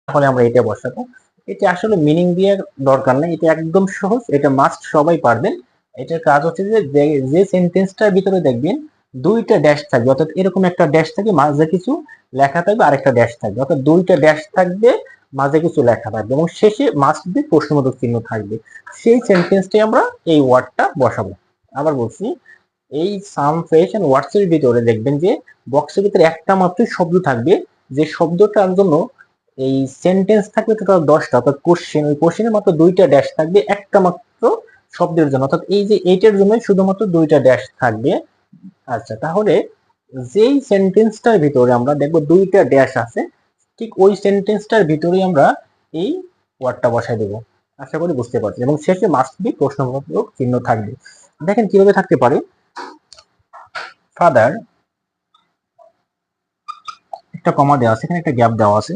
তাহলে আমরা এটা বসাবো। এটা আসলে মিনিং দিয়ে দরকার নেই, এটা একদম সহজ, এটা মাস্ট সবাই পারবেন। এটার কাজ হচ্ছে যে যে সেন্টেন্সটার ভিতরে দেখবেন দুইটা ড্যাশ থাকবে, অর্থাৎ এরকম একটা ড্যাশ থাকবে, মাঝে কিছু লেখা থাকবে, আরেকটা ড্যাশ থাকবে, অর্থাৎ দুইটা ড্যাশ থাকবে, মাঝে কিছু লেখা থাকবে এবং শেষে মাস্ট বি প্রশ্নবোধক চিহ্ন থাকবে। সেই সেন্টেন্সটাই আমরা এই ওয়ার্ডটা বসাবো। আবার বলছি, এই সাম ফ্রেশ এন্ড ওয়ার্ডস এর ভিতরে দেখবেন যে বক্সের ভিতরে একটা মাত্র শব্দ থাকবে, যে শব্দটার জন্য এই সেন্টেন্স থাকবে টোটাল 10টা, অর্থাৎ কোশ্চেন, ওই কোশ্চেনের মাত্র দুইটা ড্যাশ থাকবে একটা মাত্র শব্দের জন্য, অর্থাৎ এই যে এইটার জন্য শুধুমাত্র দুইটা ড্যাশ থাকবে। আচ্ছা, তাহলে যেই সেন্টেন্সটার ভিতরে আমরা দেখবো দুইটা ড্যাশ আছে, ঠিক ওই সেন্টেন্সটার ভিতরেই আমরা এই ওয়ার্ডটা বসাই দেবো। আশা করি বুঝতে পারছি। এবং শেষে মাস্ট বি প্রশ্নবোধক চিহ্ন থাকবে। দেখেন কিভাবে থাকতে পারে। ফাদার, একটা কমা দেওয়া আছে, এখানে একটা গ্যাপ দেওয়া আছে,